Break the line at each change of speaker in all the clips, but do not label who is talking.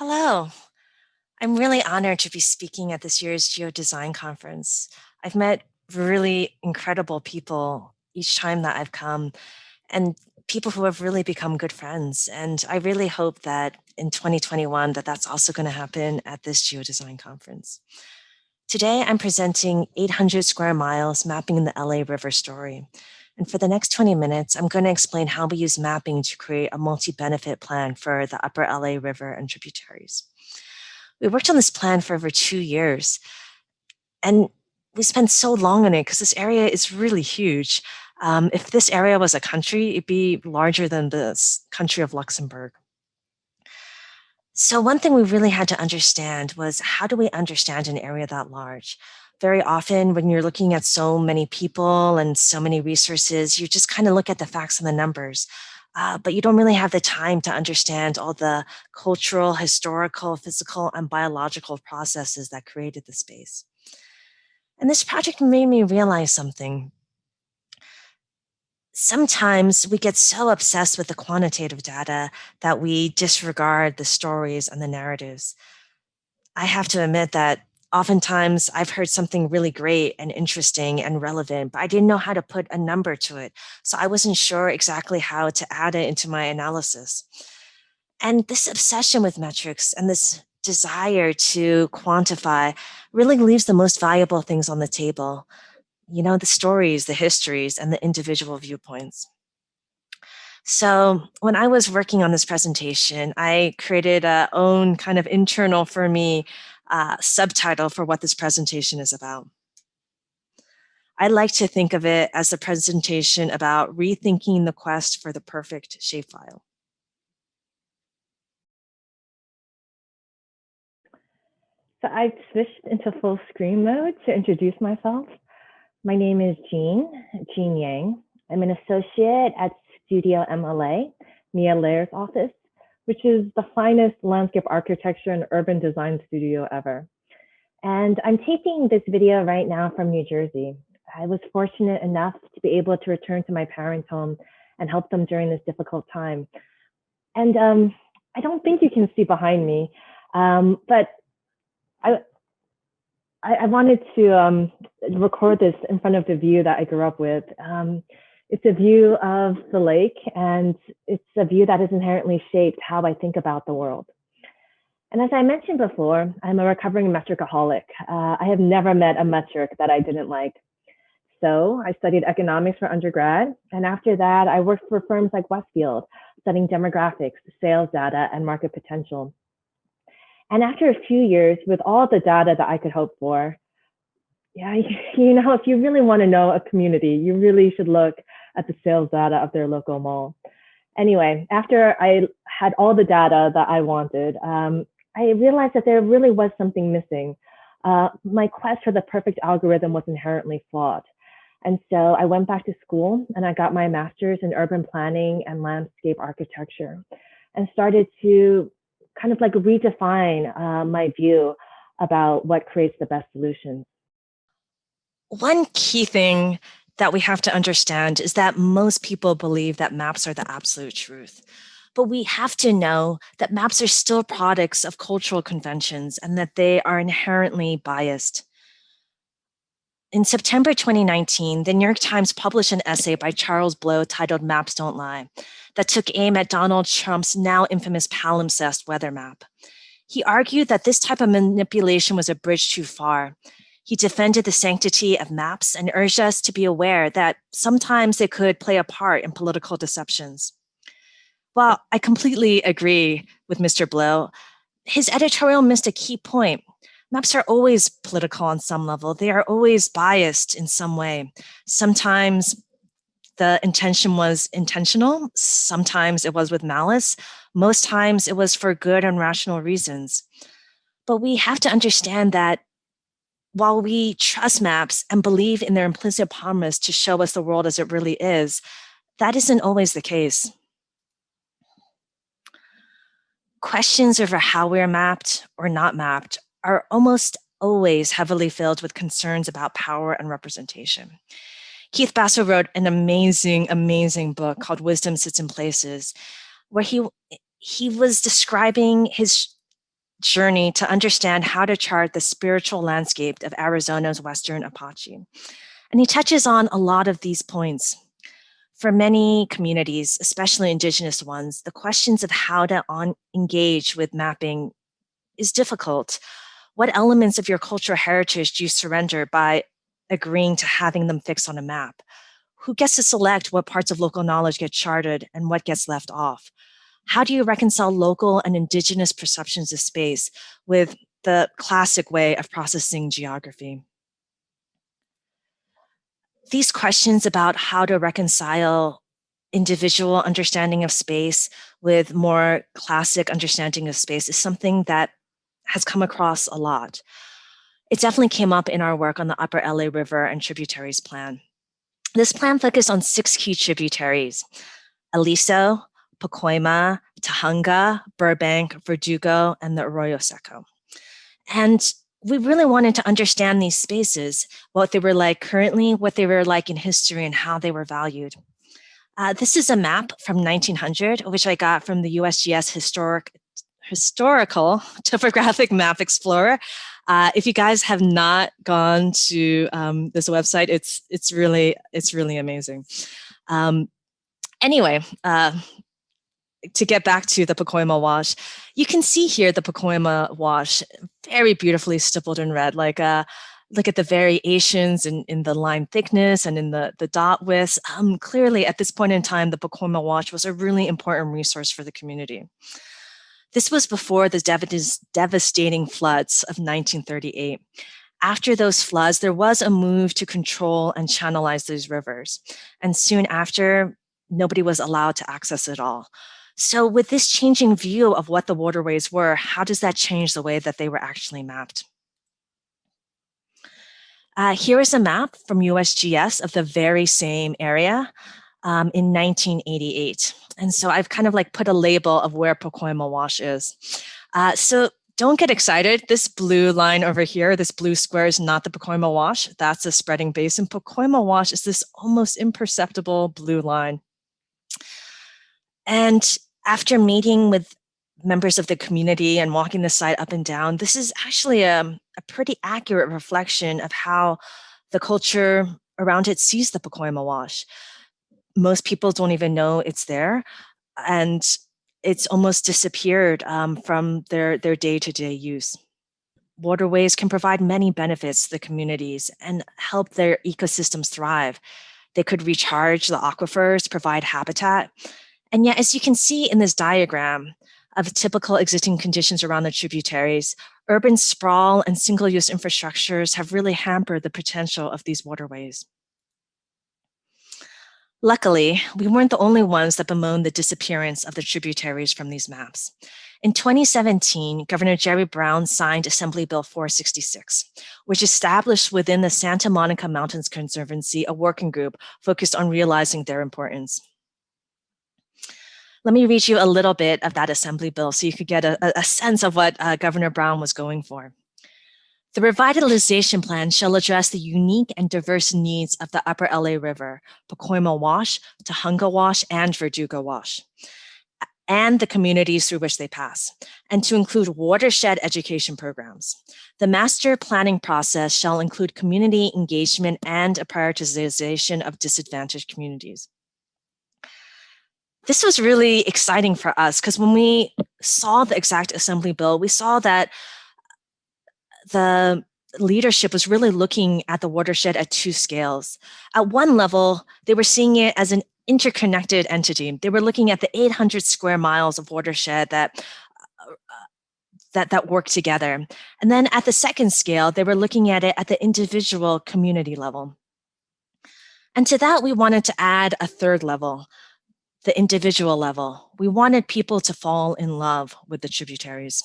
Hello. I'm really honored to be speaking at this year's Geodesign conference. I've met really incredible people each time that I've come and people who have really become good friends. And I really hope that in 2021 that's also going to happen at this Geodesign conference. Today, I'm presenting 800 square miles mapping the LA River story. And for the next 20 minutes, I'm going to explain how we use mapping to create a multi-benefit plan for the upper LA River and tributaries. We worked on this plan for over 2 years, and we spent so long on it because this area is really huge. If this area was a country, it'd be larger than the country of Luxembourg. So one thing we really had to understand was, how do we understand an area that large? Very often when you're looking at so many people and so many resources, you just kind of look at the facts and the numbers. But you don't really have the time to understand all the cultural, historical, physical, and biological processes that created the space. And this project made me realize something. Sometimes we get so obsessed with the quantitative data that we disregard the stories and the narratives. I have to admit that oftentimes I've heard something really great and interesting and relevant, but I didn't know how to put a number to it. So I wasn't sure exactly how to add it into my analysis. And this obsession with metrics and this desire to quantify really leaves the most valuable things on the table. You know, the stories, the histories, and the individual viewpoints. So when I was working on this presentation, I created a own kind of internal for me subtitle for what this presentation is about. I like to think of it as a presentation about rethinking the quest for the perfect shapefile.
So I've switched into full screen mode to introduce myself. My name is Jean Yang. I'm an associate at Studio MLA, Mia Lair's office, which is the finest landscape architecture and urban design studio ever. And I'm taping this video right now from New Jersey. I was fortunate enough to be able to return to my parents' home and help them during this difficult time. And I don't think you can see behind me, but I wanted to record this in front of the view that I grew up with. It's a view of the lake, and it's a view that has inherently shaped how I think about the world. And as I mentioned before, I'm a recovering metricaholic. I have never met a metric that I didn't like. So I studied economics for undergrad, and after that, I worked for firms like Westfield, studying demographics, sales data, and market potential. And after a few years, with all the data that I could hope for, yeah, you know, if you really want to know a community, you really should look at the sales data of their local mall. Anyway, after I had all the data that I wanted, I realized that there really was something missing. My quest for the perfect algorithm was inherently flawed. And so I went back to school and I got my master's in urban planning and landscape architecture and started to kind of like redefine my view about what creates the best solutions.
One key thing that we have to understand is that most people believe that maps are the absolute truth. But we have to know that maps are still products of cultural conventions and that they are inherently biased. In September 2019, the New York Times published an essay by Charles Blow titled "Maps Don't Lie" that took aim at Donald Trump's now infamous palimpsest weather map. He argued that this type of manipulation was a bridge too far. He defended the sanctity of maps and urged us to be aware that sometimes they could play a part in political deceptions. Well, I completely agree with Mr. Blow. His editorial missed a key point. Maps are always political on some level. They are always biased in some way. Sometimes the intention was intentional. Sometimes it was with malice. Most times it was for good and rational reasons. But we have to understand that while we trust maps and believe in their implicit promise to show us the world as it really is, that isn't always the case. Questions over how we're mapped or not mapped are almost always heavily filled with concerns about power and representation. Keith Basso wrote an amazing, amazing book called Wisdom Sits in Places, where he was describing his journey to understand how to chart the spiritual landscape of Arizona's Western Apache. And he touches on a lot of these points. For many communities, especially indigenous ones, the questions of how to engage with mapping is difficult. What elements of your cultural heritage do you surrender by agreeing to having them fixed on a map? Who gets to select what parts of local knowledge get charted and what gets left off? How do you reconcile local and indigenous perceptions of space with the classic way of processing geography? These questions about how to reconcile individual understanding of space with more classic understanding of space is something that has come across a lot. It definitely came up in our work on the Upper LA River and Tributaries plan. This plan focused on 6 key tributaries: Aliso, Pacoima, Tujunga, Burbank, Verdugo, and the Arroyo Seco. And we really wanted to understand these spaces, what they were like currently, what they were like in history, and how they were valued. This is a map from 1900, which I got from the USGS Historical Topographic Map Explorer. If you guys have not gone to this website, it's really amazing. Anyway, to get back to the Pacoima Wash, you can see here the Pacoima Wash very beautifully stippled in red. Like look at the variations in the line thickness and in the dot widths. Clearly, at this point in time, the Pacoima Wash was a really important resource for the community. This was before the devastating floods of 1938. After those floods, there was a move to control and channelize these rivers. And soon after, nobody was allowed to access it all. So with this changing view of what the waterways were, how does that change the way that they were actually mapped? Here is a map from USGS of the very same area in 1988. And so I've kind of like put a label of where Pacoima Wash is. So don't get excited. This blue line over here, this blue square is not the Pacoima Wash. That's a spreading basin. Pacoima Wash is this almost imperceptible blue line. And after meeting with members of the community and walking the site up and down, this is actually a pretty accurate reflection of how the culture around it sees the Pacoima Wash. Most people don't even know it's there, and it's almost disappeared from their day-to-day use. Waterways can provide many benefits to the communities and help their ecosystems thrive. They could recharge the aquifers, provide habitat. And yet, as you can see in this diagram of typical existing conditions around the tributaries, urban sprawl and single-use infrastructures have really hampered the potential of these waterways. Luckily, we weren't the only ones that bemoaned the disappearance of the tributaries from these maps. In 2017, Governor Jerry Brown signed Assembly Bill 466, which established within the Santa Monica Mountains Conservancy a working group focused on realizing their importance. Let me read you a little bit of that Assembly Bill so you could get a sense of what Governor Brown was going for. The Revitalization Plan shall address the unique and diverse needs of the Upper LA River, Pacoima Wash, Tujunga Wash, and Verdugo Wash, and the communities through which they pass, and to include watershed education programs. The master planning process shall include community engagement and a prioritization of disadvantaged communities. This was really exciting for us because when we saw the exact Assembly Bill, we saw that the leadership was really looking at the watershed at 2 scales. At one level, they were seeing it as an interconnected entity. They were looking at the 800 square miles of watershed that work together. And then at the second scale, they were looking at it at the individual community level. And to that, we wanted to add a third level, the individual level. We wanted people to fall in love with the tributaries.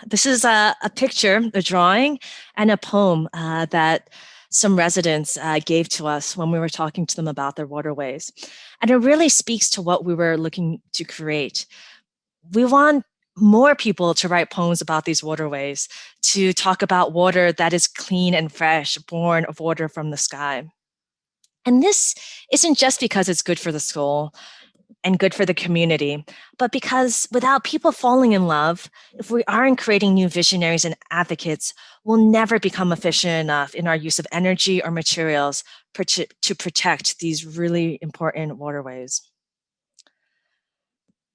This is a picture, a drawing, and a poem that some residents gave to us when we were talking to them about their waterways. And it really speaks to what we were looking to create. We want more people to write poems about these waterways, to talk about water that is clean and fresh, born of water from the sky. And this isn't just because it's good for the soul. and good for the community, but because without people falling in love, if we aren't creating new visionaries and advocates, we'll never become efficient enough in our use of energy or materials to protect these really important waterways.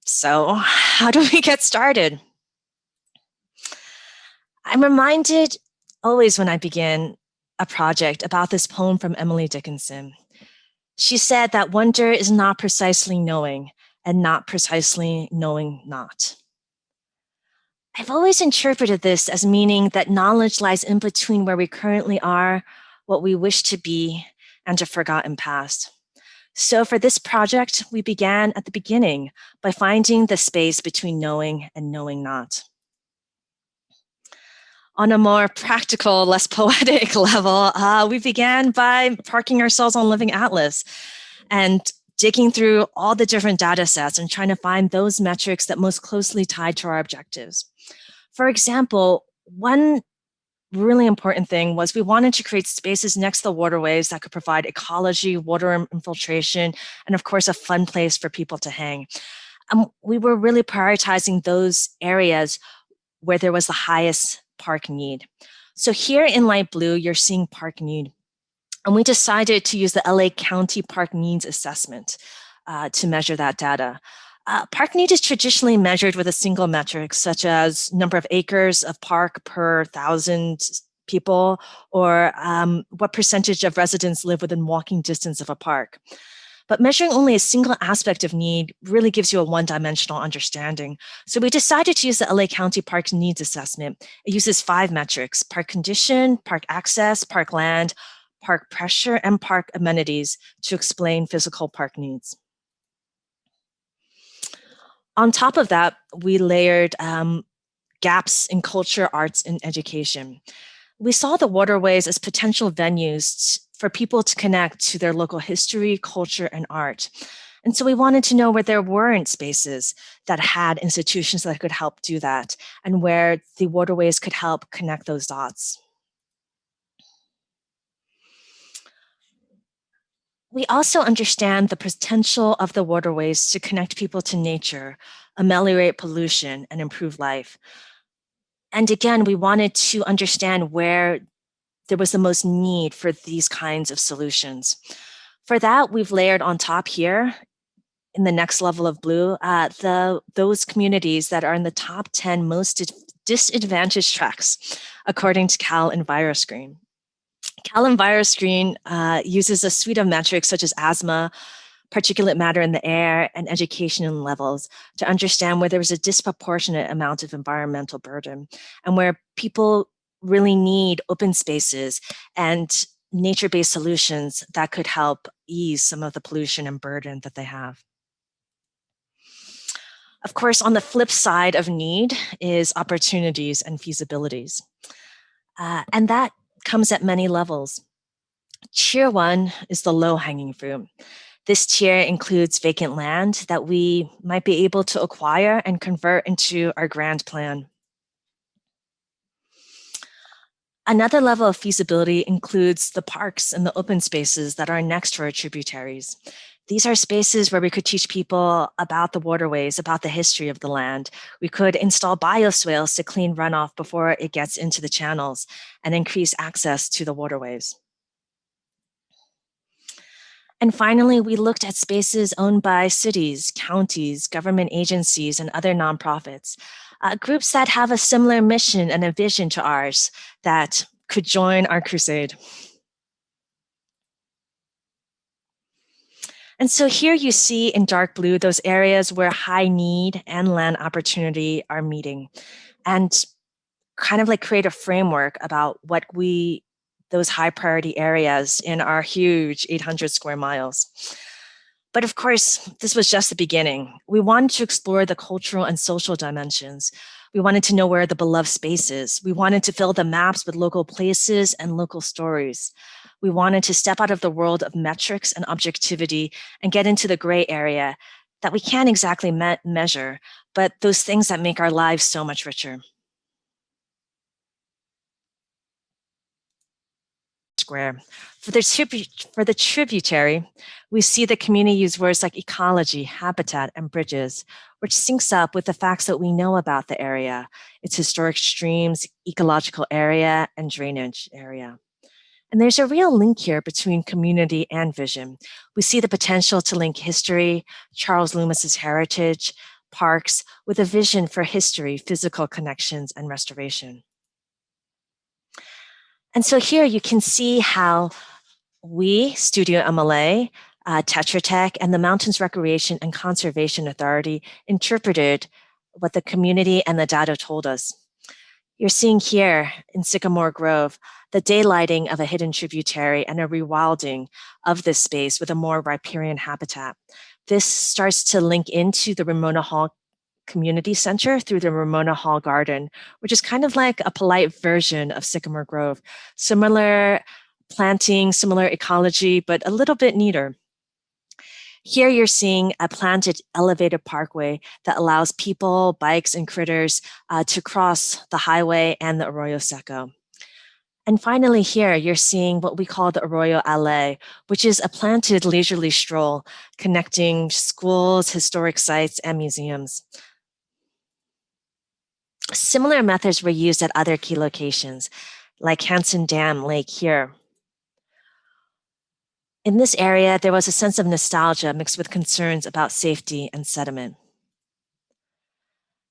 So, how do we get started? I'm reminded always when I begin a project about this poem from Emily Dickinson. She said that wonder is not precisely knowing, and not precisely knowing not. I've always interpreted this as meaning that knowledge lies in between where we currently are, what we wish to be, and a forgotten past. So for this project, we began at the beginning by finding the space between knowing and knowing not. On a more practical, less poetic level, we began by parking ourselves on Living Atlas and digging through all the different data sets and trying to find those metrics that most closely tied to our objectives. For example, one really important thing was we wanted to create spaces next to the waterways that could provide ecology, water infiltration, and of course, a fun place for people to hang. We were really prioritizing those areas where there was the highest park need. So here in light blue, you're seeing park need. And we decided to use the LA County Park Needs Assessment to measure that data. Park need is traditionally measured with a single metric, such as number of acres of park per 1,000 people, or what percentage of residents live within walking distance of a park. But measuring only a single aspect of need really gives you a one-dimensional understanding. So we decided to use the LA County Park Needs Assessment. It uses 5 metrics: park condition, park access, park land, park pressure, and park amenities to explain physical park needs. On top of that, we layered gaps in culture, arts, and education. We saw the waterways as potential venues for people to connect to their local history, culture, and art. And so we wanted to know where there weren't spaces that had institutions that could help do that, and where the waterways could help connect those dots. We also understand the potential of the waterways to connect people to nature, ameliorate pollution, and improve life. And again, we wanted to understand where there was the most need for these kinds of solutions. For that, we've layered on top here, in the next level of blue, those communities that are in the top 10 most disadvantaged tracts, according to Cal EnviroScreen. Cal EnviroScreen uses a suite of metrics such as asthma, particulate matter in the air, and education levels to understand where there was a disproportionate amount of environmental burden and where people really need open spaces and nature-based solutions that could help ease some of the pollution and burden that they have. Of course, on the flip side of need is opportunities and feasibilities. And that comes at many levels. Tier 1 is the low-hanging fruit. This tier includes vacant land that we might be able to acquire and convert into our grand plan. Another level of feasibility includes the parks and the open spaces that are next to our tributaries. These are spaces where we could teach people about the waterways, about the history of the land. We could install bioswales to clean runoff before it gets into the channels and increase access to the waterways. And finally, we looked at spaces owned by cities, counties, government agencies, and other nonprofits, groups that have a similar mission and a vision to ours that could join our crusade. And so here you see in dark blue those areas where high need and land opportunity are meeting, and kind of like create a framework about what those high priority areas in our huge 800 square miles. But of course, this was just the beginning. We wanted to explore the cultural and social dimensions. We wanted to know where the beloved space is. We wanted to fill the maps with local places and local stories. We wanted to step out of the world of metrics and objectivity and get into the gray area that we can't exactly measure, but those things that make our lives so much richer. square. For the tributary, we see the community use words like ecology, habitat, and bridges, which syncs up with the facts that we know about the area, its historic streams, ecological area, and drainage area. And there's a real link here between community and vision. We see the potential to link history, Charles Loomis's heritage, parks, with a vision for history, physical connections, and restoration. And so here you can see how we, Studio MLA, Tetra Tech, and the Mountains Recreation and Conservation Authority interpreted what the community and the data told us. You're seeing here in Sycamore Grove the daylighting of a hidden tributary and a rewilding of this space with a more riparian habitat. This starts to link into the Ramona Hall Community Center through the Ramona Hall Garden, which is kind of like a polite version of Sycamore Grove. Similar planting, similar ecology, but a little bit neater. Here you're seeing a planted elevated parkway that allows people, bikes, and critters to cross the highway and the Arroyo Seco. And finally here, you're seeing what we call the Arroyo Alley, which is a planted leisurely stroll connecting schools, historic sites, and museums. Similar methods were used at other key locations, like Hanson Dam Lake here. In this area, there was a sense of nostalgia mixed with concerns about safety and sediment.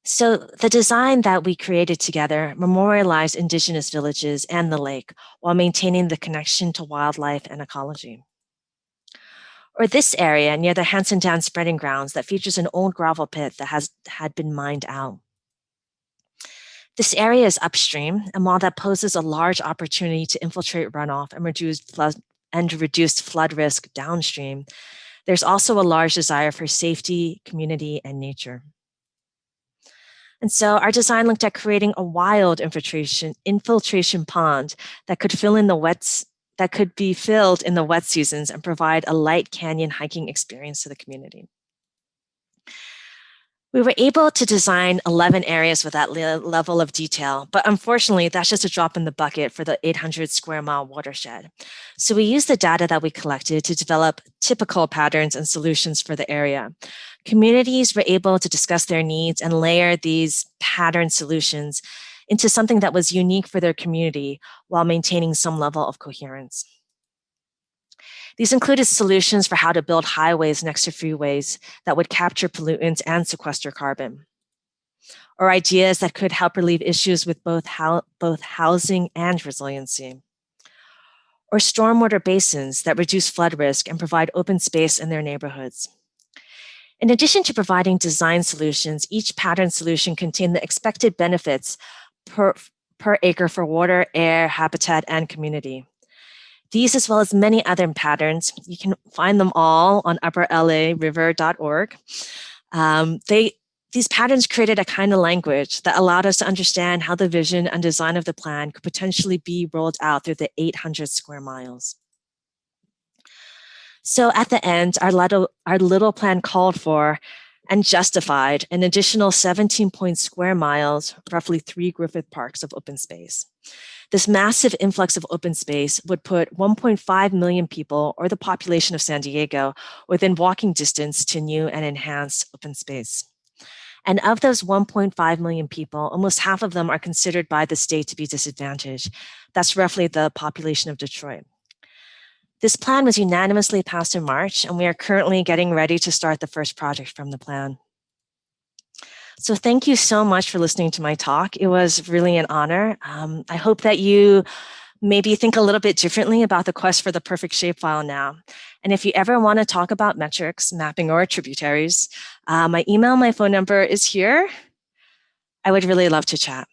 So the design that we created together memorialized indigenous villages and the lake while maintaining the connection to wildlife and ecology. Or this area near the Hanson Dam spreading grounds that features an old gravel pit that had been mined out. This area is upstream, and while that poses a large opportunity to infiltrate runoff and reduce flood risk downstream, there's also a large desire for safety, community, and nature. And so our design looked at creating a wild infiltration pond that could be filled in the wet seasons and provide a light canyon hiking experience to the community. We were able to design 11 areas with that level of detail, but unfortunately, that's just a drop in the bucket for the 800 square mile watershed. So we used the data that we collected to develop typical patterns and solutions for the area. Communities were able to discuss their needs and layer these pattern solutions into something that was unique for their community while maintaining some level of coherence. These included solutions for how to build highways next to freeways that would capture pollutants and sequester carbon, or ideas that could help relieve issues with both housing and resiliency, or stormwater basins that reduce flood risk and provide open space in their neighborhoods. In addition to providing design solutions, each pattern solution contained the expected benefits per acre for water, air, habitat, and community. These, as well as many other patterns, you can find them all on upperlariver.org. These patterns created a kind of language that allowed us to understand how the vision and design of the plan could potentially be rolled out through the 800 square miles. So at the end, our little plan called for and justified an additional 17 square miles, roughly 3 Griffith Parks of open space. This massive influx of open space would put 1.5 million people, or the population of San Diego, within walking distance to new and enhanced open space. And of those 1.5 million people, almost half of them are considered by the state to be disadvantaged. That's roughly the population of Detroit. This plan was unanimously passed in March, and we are currently getting ready to start the first project from the plan. So thank you so much for listening to my talk. It was really an honor. I hope that you maybe think a little bit differently about the quest for the perfect shapefile now. And if you ever want to talk about metrics, mapping, or tributaries, my email, my phone number is here. I would really love to chat.